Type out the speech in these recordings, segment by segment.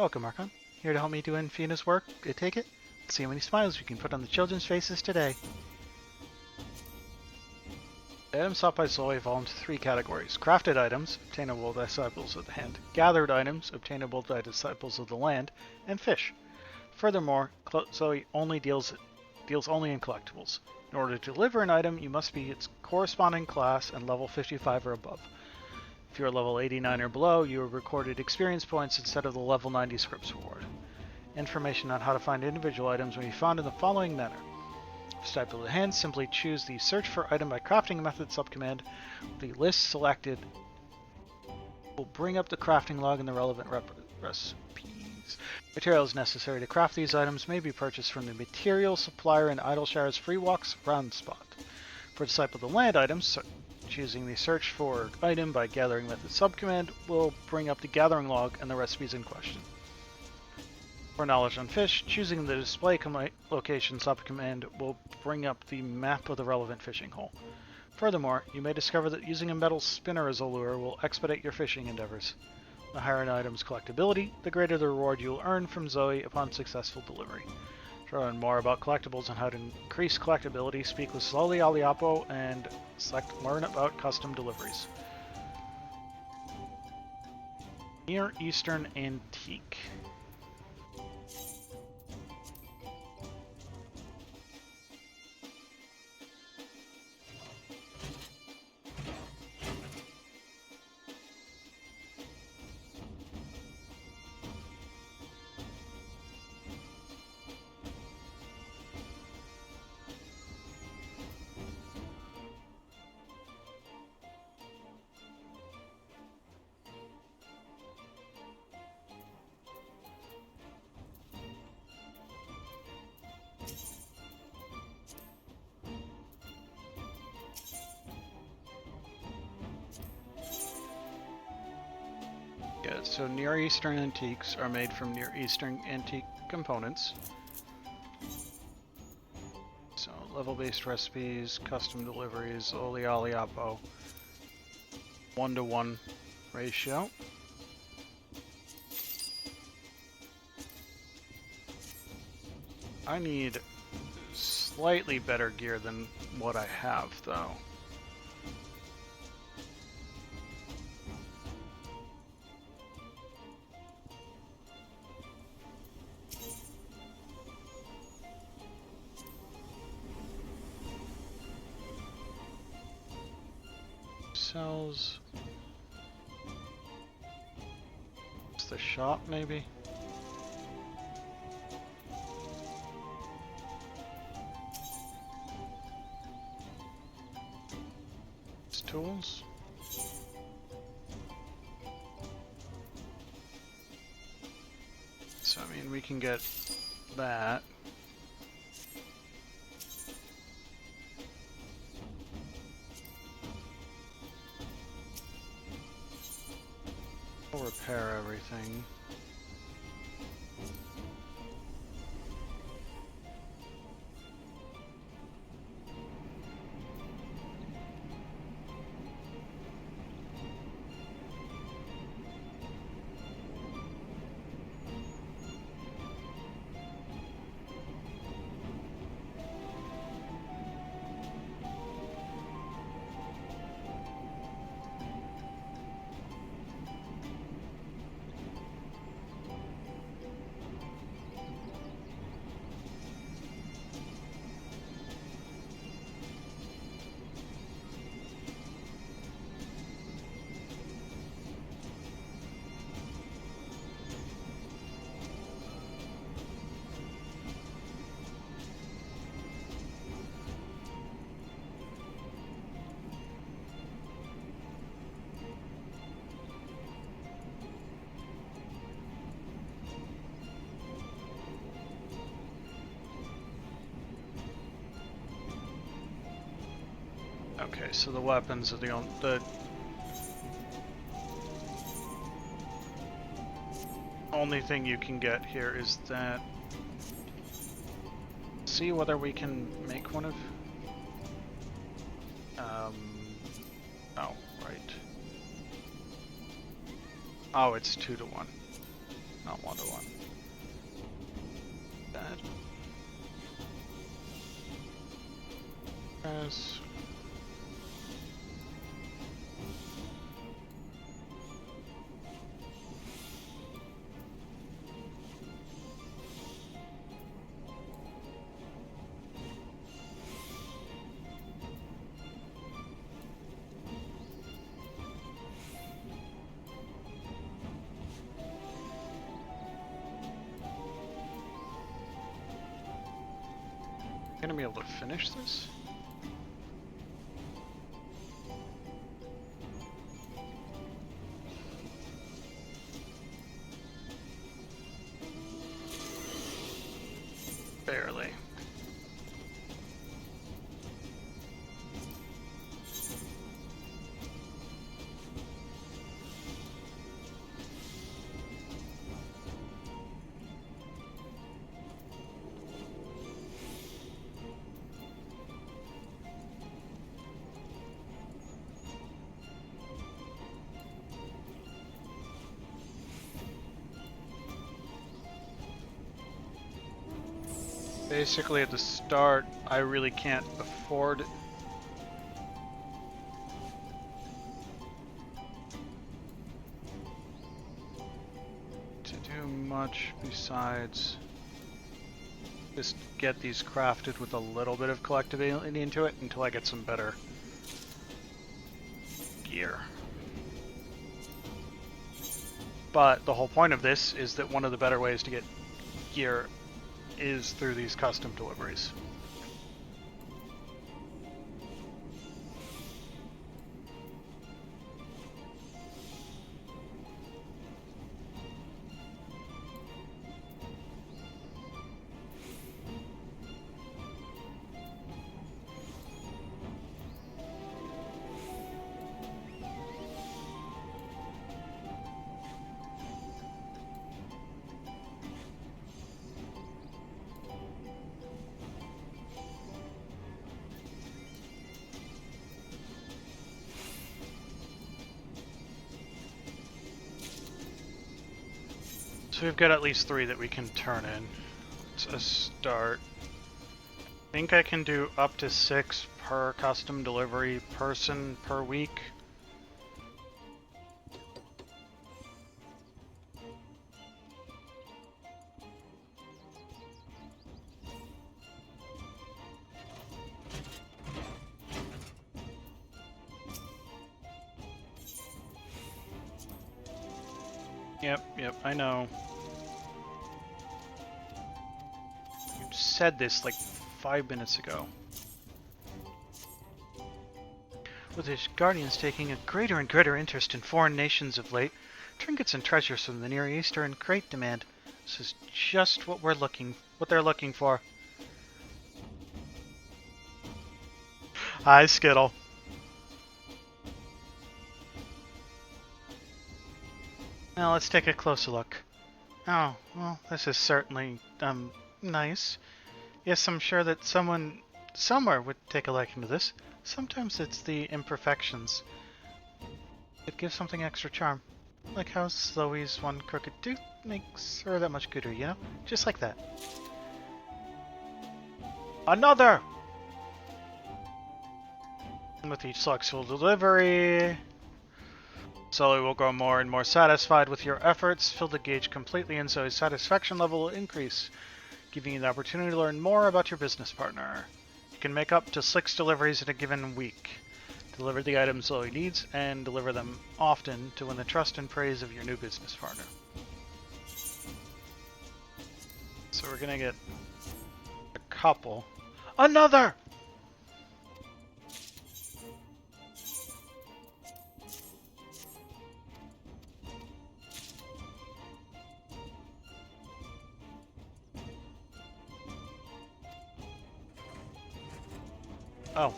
Welcome, Archon. Here to help me do Infina's work. I take it? Let's see how many smiles we can put on the children's faces today. Items sought by Zoe fall into three categories. Crafted items, obtainable by disciples of the hand. Gathered items, obtainable by disciples of the land. And fish. Furthermore, Zoe only deals only in collectibles. In order to deliver an item, you must be its corresponding class and level 55 or above. If you are level 89 or below, you are recorded experience points instead of the level 90 scripts reward. Information on how to find individual items may be found in the following manner. For Disciple of the Hand, simply choose the Search for Item by Crafting method subcommand. The list selected will bring up the crafting log and the relevant recipes. Materials necessary to craft these items may be purchased from the material supplier in Idleshire's Free Walks Round Spot. For Disciple of the Land items, choosing the Search for Item by Gathering method subcommand will bring up the gathering log and the recipes in question. For Knowledge on Fish, choosing the Display Location subcommand will bring up the map of the relevant fishing hole. Furthermore, you may discover that using a metal spinner as a lure will expedite your fishing endeavors. The higher an item's collectability, the greater the reward you will earn from Zoe upon successful delivery. To learn more about collectibles and how to increase collectability, speak with Slowly Aliapo and learn about custom deliveries. Near Eastern Antique. Yeah, so Near Eastern Antiques are made from Near Eastern Antique components. So level-based recipes, custom deliveries, Oli Aliapo, 1-to-1 ratio. I need slightly better gear than what I have, though. Sells. It's the shop, maybe? It's tools. So, I mean, we can get that. We'll repair everything. Okay, so the weapons are the only thing you can get here is that. See whether we can make one of. Oh, right. Oh, it's 2-to-1. Not 1-to-1. That. Yes. Gonna be able to finish this? Barely. Basically, at the start, I really can't afford to do much besides just get these crafted with a little bit of collectability into it until I get some better gear. But the whole point of this is that one of the better ways to get gear is through these custom deliveries. So we've got at least 3 that we can turn in. It's a start. I think I can do up to 6 per custom delivery person per week. Yep, I know. You said this like 5 minutes ago. With the Guardians taking a greater and greater interest in foreign nations of late, trinkets and treasures from the Near East are in great demand. This is just what they're looking for. Hi, Skittle. Now let's take a closer look. Oh, well, this is certainly, nice. Yes, I'm sure that someone somewhere would take a liking to this. Sometimes it's the imperfections. It gives something extra charm. Like how Sloey's one crooked tooth makes her that much gooder, you know? Just like that. Another! And with each successful delivery, Sully will grow more and more satisfied with your efforts. Fill the gauge completely and Zoe's satisfaction level will increase, giving you the opportunity to learn more about your business partner. You can make up to 6 deliveries in a given week. Deliver the items Zoe needs and deliver them often to win the trust and praise of your new business partner. So we're gonna get a couple. Another! Oh.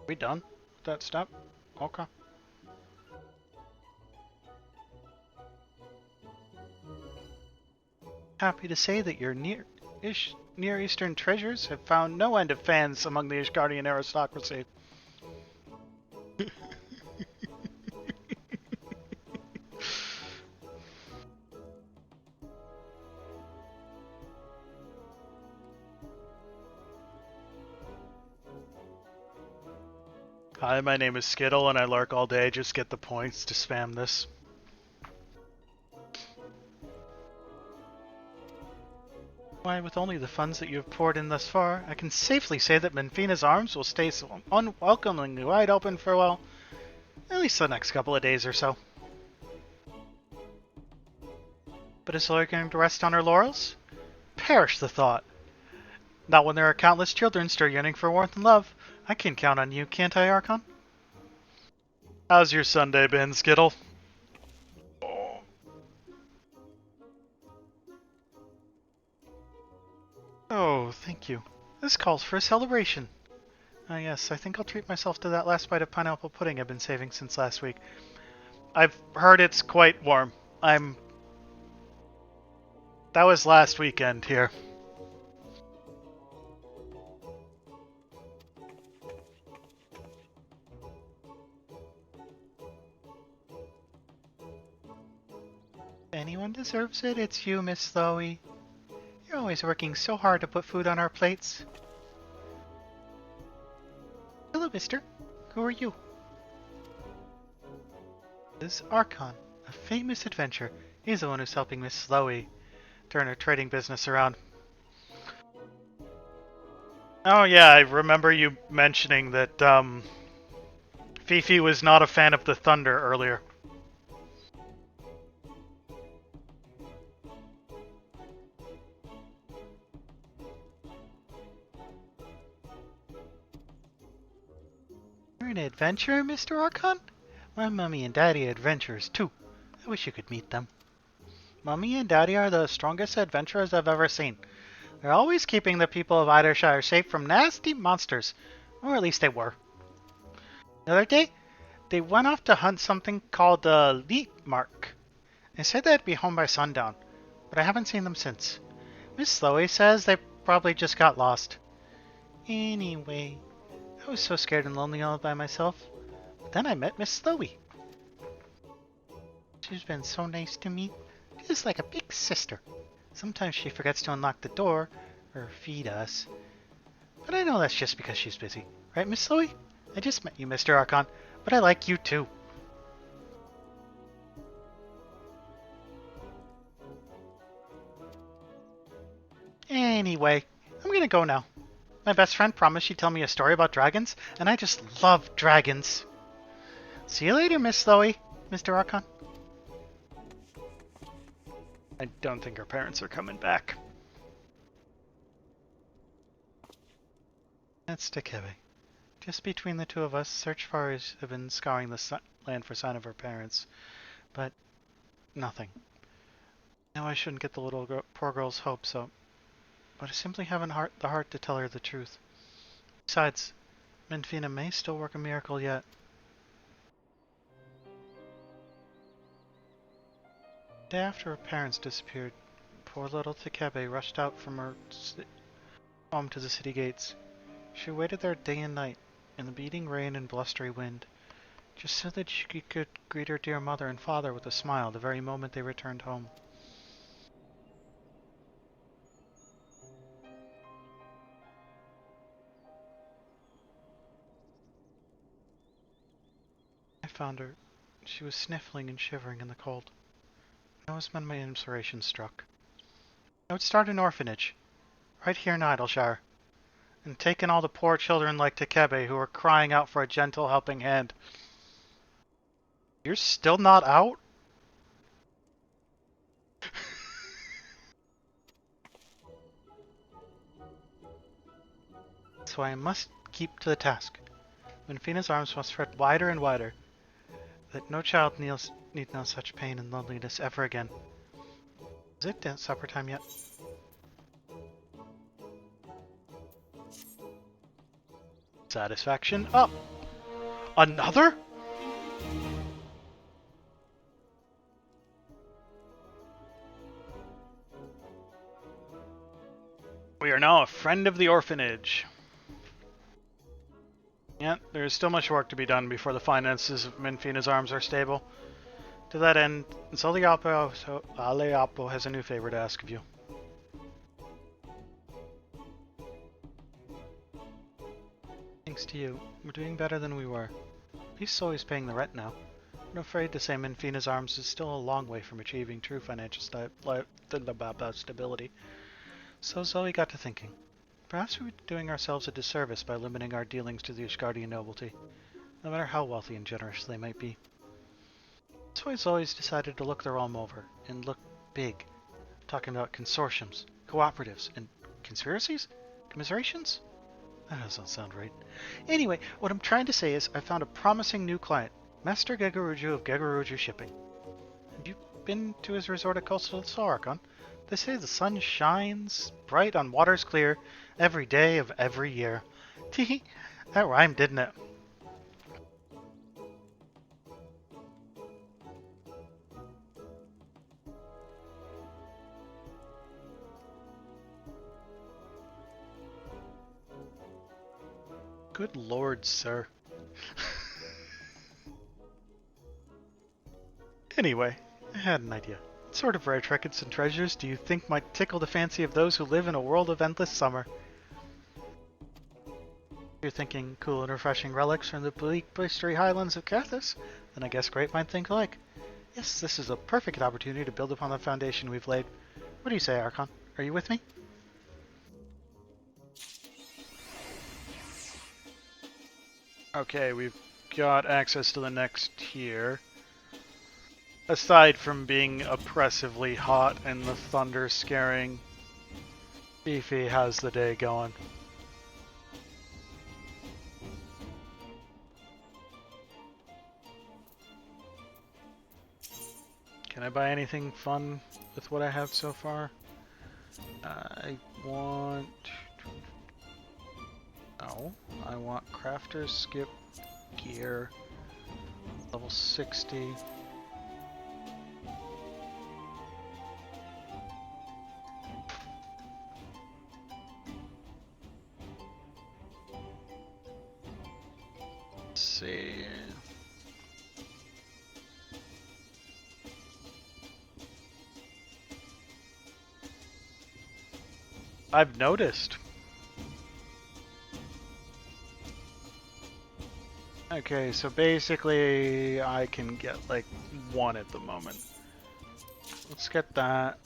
We done with that step? Okay. Happy to say that your Near Eastern treasures have found no end of fans among the Ishgardian aristocracy. Hi, my name is Skittle and I lurk all day. Just get the points to spam this. Why, with only the funds that you have poured in thus far, I can safely say that Menfina's arms will stay so unwelcomingly wide open for, well, at least the next couple of days or so. But is Lori going to rest on her laurels? Perish the thought. Not when there are countless children still yearning for warmth and love. I can count on you, can't I, Archon? How's your Sunday been, Skittle? Oh, thank you. This calls for a celebration. Ah, yes, I think I'll treat myself to that last bite of pineapple pudding I've been saving since last week. I've heard it's quite warm. That was last weekend here. If anyone deserves it, it's you, Miss Chloe. You're always working so hard to put food on our plates. Hello, mister. Who are you? This is Archon, a famous adventurer. He's the one who's helping Miss Chloe turn her trading business around. Oh yeah, I remember you mentioning that Fifi was not a fan of the thunder earlier. You're an adventurer, Mr. Archon? My mommy and daddy are adventurers too. I wish you could meet them. Mommy and daddy are the strongest adventurers I've ever seen. They're always keeping the people of Eidershire safe from nasty monsters. Or at least they were. The other day, they went off to hunt something called the Leap Mark. They said they'd be home by sundown, but I haven't seen them since. Miss Chloe says they probably just got lost. Anyway, I was so scared and lonely all by myself. But then I met Miss Chloe. She's been so nice to me. She's like a big sister. Sometimes she forgets to unlock the door, or feed us. But I know that's just because she's busy. Right, Miss Chloe? I just met you, Mr. Archon, but I like you too. Anyway, I'm gonna go now. My best friend promised she'd tell me a story about dragons, and I just love dragons. See you later, Miss Chloe, Mr. Archon. I don't think her parents are coming back. That's Takebe. Just between the two of us, search parties have been scouring the land for sign of her parents, but nothing. Now I shouldn't get the poor girl's hopes up, but I simply haven't the heart to tell her the truth. Besides, Menfina may still work a miracle yet. The day after her parents disappeared, poor little Takebe rushed out from her home to the city gates. She waited there day and night, in the beating rain and blustery wind, just so that she could greet her dear mother and father with a smile the very moment they returned home. I found her. She was sniffling and shivering in the cold. That was when my inspiration struck. I would start an orphanage, right here in Idleshire, and take in all the poor children like Takebe who were crying out for a gentle helping hand. You're still not out? So I must keep to the task. Menfina's arms must spread wider and wider, that no child need know such pain and loneliness ever again. Is it supper time yet? Satisfaction up! Another? We are now a friend of the orphanage. Yeah, there is still much work to be done before the finances of Menfina's arms are stable. To that end, Aleapo has a new favor to ask of you. thanks to you, we're doing better than we were. At least Zoe's paying the rent now. I'm afraid to say Minfina's Arms is still a long way from achieving true financial stability. So Zoe got to thinking. Perhaps we're doing ourselves a disservice by limiting our dealings to the Ishgardian nobility, no matter how wealthy and generous they might be. That's why Zoe's decided to look the realm over, and look big. Talking about consortiums, cooperatives, and conspiracies? Commiserations? That doesn't sound right. Anyway, what I'm trying to say is I found a promising new client, Master Gegaruju of Gegaruju Shipping. Have you been to his resort at Coastal Sarkon? They say the sun shines bright on waters clear every day of every year. Tee, that rhymed, didn't it? Good lord, sir. Anyway, I had an idea. What sort of rare trinkets and treasures do you think might tickle the fancy of those who live in a world of endless summer? You're thinking cool and refreshing relics from the bleak, blistery highlands of Cathis? Then I guess great minds think alike. Yes, this is a perfect opportunity to build upon the foundation we've laid. What do you say, Archon? Are you with me? Okay, we've got access to the next tier. Aside from being oppressively hot and the thunder scaring, Beefy has the day going. Can I buy anything fun with what I have so far? I want... No, I want Crafter's Skip Gear, level 60. Let's see. I've noticed. Okay, so basically I can get like one at the moment. Let's get that.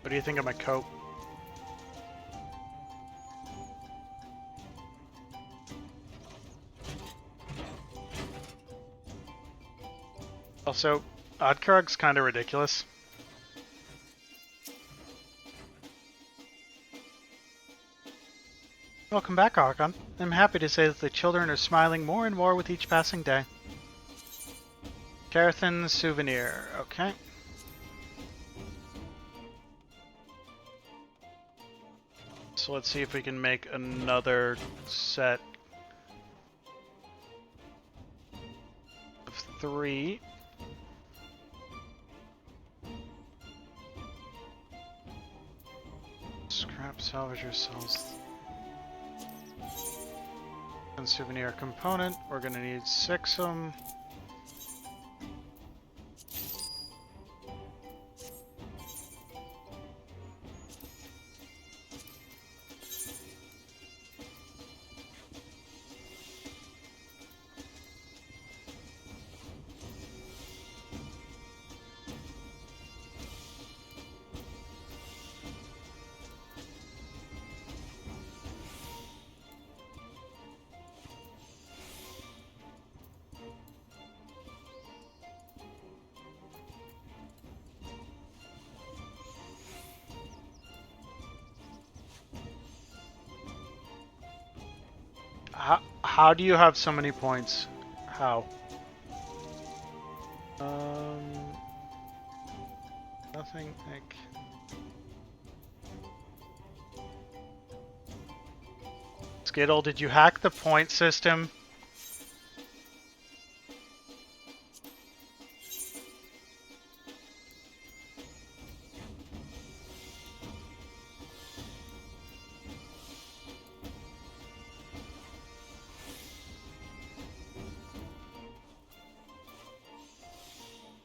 What do you think of my coat? Also, Oddkarg's kind of ridiculous. Welcome back, Archon. I'm happy to say that the children are smiling more and more with each passing day. Carathan's souvenir. Okay. So let's see if we can make another set of 3. Scrap salvager sells. And souvenir component. We're gonna need 6 of them. How do you have so many points? How? Nothing like... Skittle, did you hack the point system?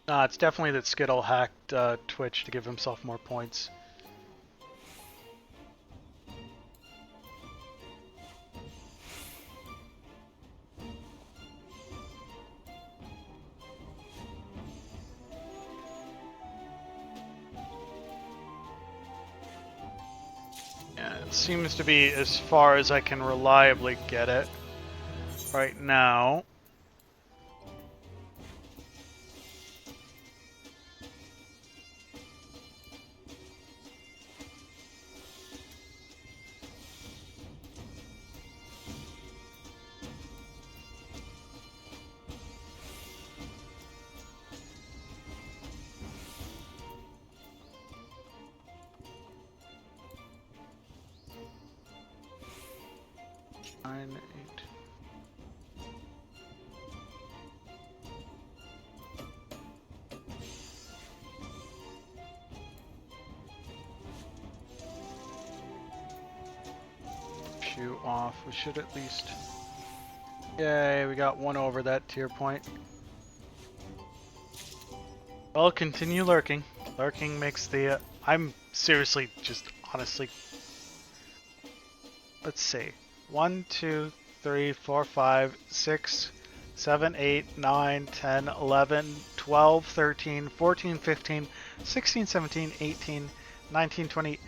It's definitely that Skittle hacked Twitch to give himself more points. Yeah, it seems to be as far as I can reliably get it right now. Nine, eight. Shoe off. We should at least. Yay, we got one over that tier point. Well, continue lurking. Lurking makes the. I'm seriously just honestly. Let's see. 1, 2, 3, 4, 5, 6, 7, 8, 9, 10, 11, 12, 13, 14, 15, 16, 17, 18, 19, 20.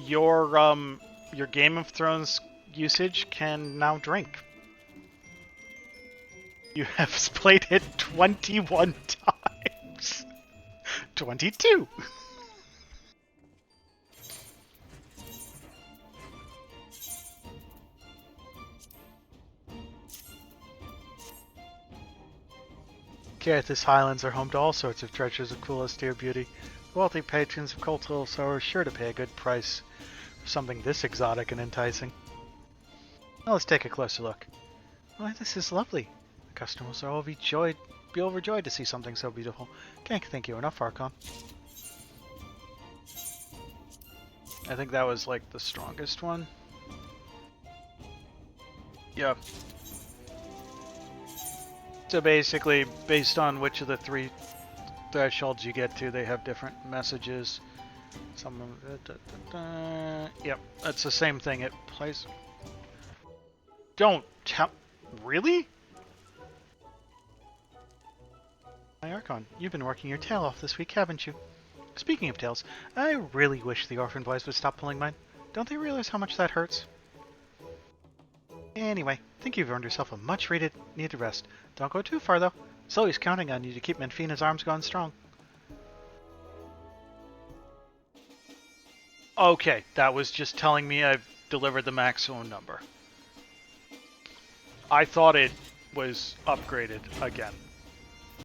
Your Game of Thrones usage can now drink. You have played it 21 times. 22. Caerthis Highlands are home to all sorts of treasures of cool austere beauty. Wealthy patrons of cultural sorrow are sure to pay a good price for something this exotic and enticing. Now let's take a closer look. Why, this is lovely. The customers are all be overjoyed to see something so beautiful. Can't thank you enough, Archon. I think that was like the strongest one. Yep. So basically, based on which of the 3 thresholds you get to, they have different messages. Some of yep, that's the same thing. It plays. Don't tell. Really? My Archon, you've been working your tail off this week, haven't you? Speaking of tails, I really wish the orphan boys would stop pulling mine. Don't they realize how much that hurts? Anyway, I think you've earned yourself a much-needed rest. Don't go too far, though. Zoe's counting on you to keep Menfina's arms going strong. Okay, that was just telling me I've delivered the maximum number. I thought it was upgraded again.